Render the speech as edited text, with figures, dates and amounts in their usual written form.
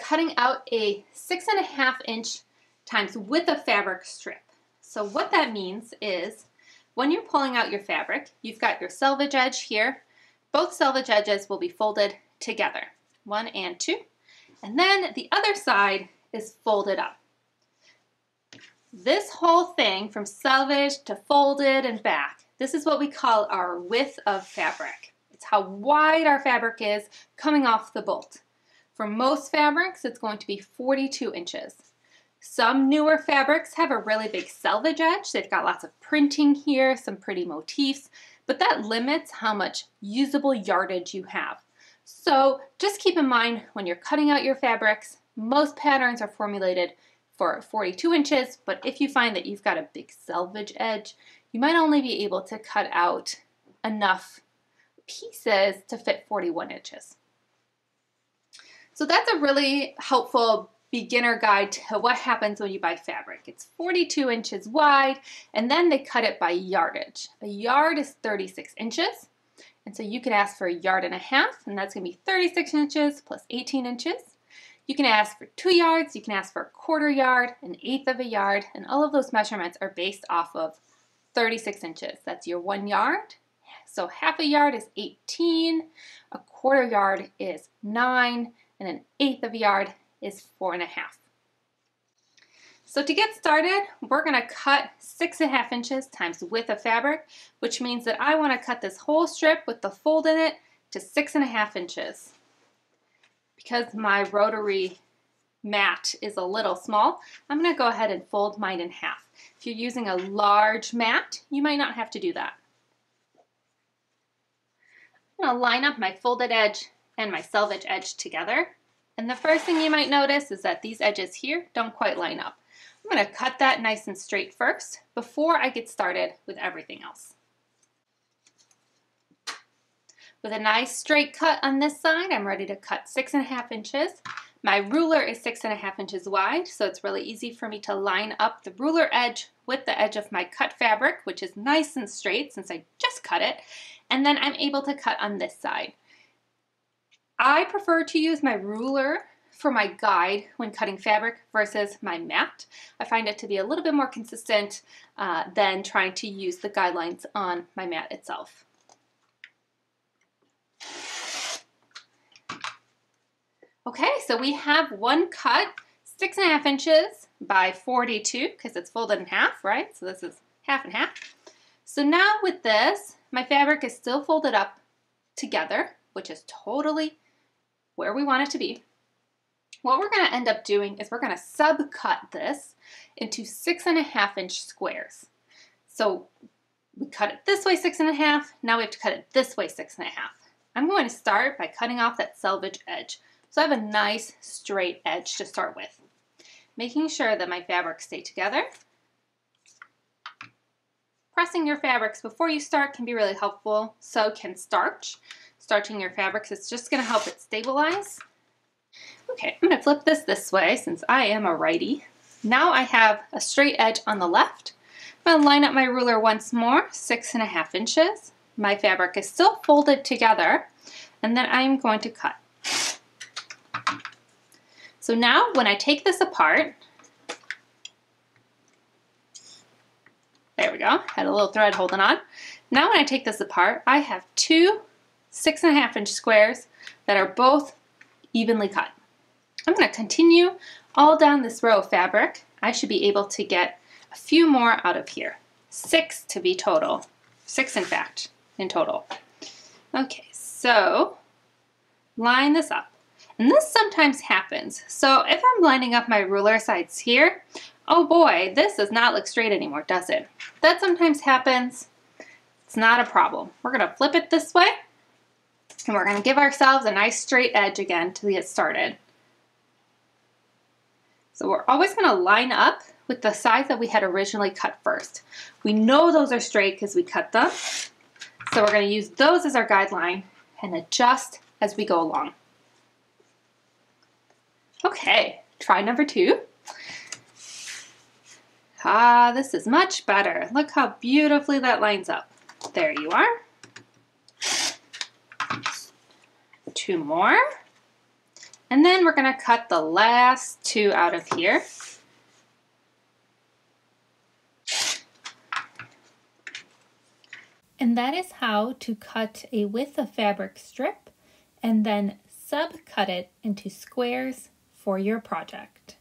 cutting out a 6.5 inch times width of fabric strip. So what that means is when you're pulling out your fabric, you've got your selvage edge here. Both selvage edges will be folded together, 1 and 2. And then the other side is folded up. This whole thing from selvage to folded and back, this is what we call our width of fabric. It's how wide our fabric is coming off the bolt. For most fabrics, it's going to be 42 inches. Some newer fabrics have a really big selvage edge. They've got lots of printing here, some pretty motifs, but that limits how much usable yardage you have. So just keep in mind when you're cutting out your fabrics, most patterns are formulated for 42 inches, but if you find that you've got a big selvage edge, you might only be able to cut out enough pieces to fit 41 inches. So that's a really helpful beginner guide to what happens when you buy fabric. It's 42 inches wide, and then they cut it by yardage. A yard is 36 inches, and so you can ask for 1.5 yards, and that's going to be 36 inches plus 18 inches. You can ask for 2 yards, you can ask for 1/4 yard, 1/8 of a yard, and all of those measurements are based off of 36 inches. That's your 1 yard. So 1/2 yard is 18, 1/4 yard is 9, and 1/8 of a yard is 4.5. So to get started, we're going to cut 6.5 inches times the width of fabric, which means that I want to cut this whole strip with the fold in it to 6.5 inches. Because my rotary mat is a little small, I'm going to go ahead and fold mine in half. If you're using a large mat, you might not have to do that. I'm going to line up my folded edge and my selvage edge together. And the first thing you might notice is that these edges here don't quite line up. I'm going to cut that nice and straight first before I get started with everything else. With a nice straight cut on this side, I'm ready to cut 6.5 inches. My ruler is 6.5 inches wide, so it's really easy for me to line up the ruler edge with the edge of my cut fabric, which is nice and straight since I just cut it, and then I'm able to cut on this side. I prefer to use my ruler for my guide when cutting fabric versus my mat. I find it to be a little bit more consistent than trying to use the guidelines on my mat itself. Okay, so we have one cut, 6.5 inches by 42, because it's folded in half, right? So this is half and half. So now with this, my fabric is still folded up together, which is totally where we want it to be. What we're going to end up doing is we're going to subcut this into 6.5 inch squares. So we cut it this way 6.5, now we have to cut it this way 6.5. I'm going to start by cutting off that selvage edge. So I have a nice straight edge to start with. Making sure that my fabrics stay together. Pressing your fabrics before you start can be really helpful. So can starch. Starching your fabrics is just going to help it stabilize. Okay, I'm going to flip this way since I am a righty. Now I have a straight edge on the left. I'm going to line up my ruler once more, 6.5 inches. My fabric is still folded together, and then I'm going to cut. So now when I take this apart, there we go, had a little thread holding on. Now when I take this apart, I have two 6.5 inch squares that are both evenly cut. I'm going to continue all down this row of fabric. I should be able to get a few more out of here. 6 to be total. 6 in fact, in total. Okay, so line this up. And this sometimes happens. So if I'm lining up my ruler sides here, oh boy, this does not look straight anymore, does it? That sometimes happens. It's not a problem. We're going to flip it this way, and we're going to give ourselves a nice straight edge again to get started. So we're always going to line up with the sides that we had originally cut first. We know those are straight because we cut them. So we're going to use those as our guideline and adjust as we go along. Okay, try number 2. Ah, this is much better. Look how beautifully that lines up. There you are. 2 more. And then we're going to cut the last 2 out of here. And that is how to cut a width of fabric strip and then subcut it into squares for your project.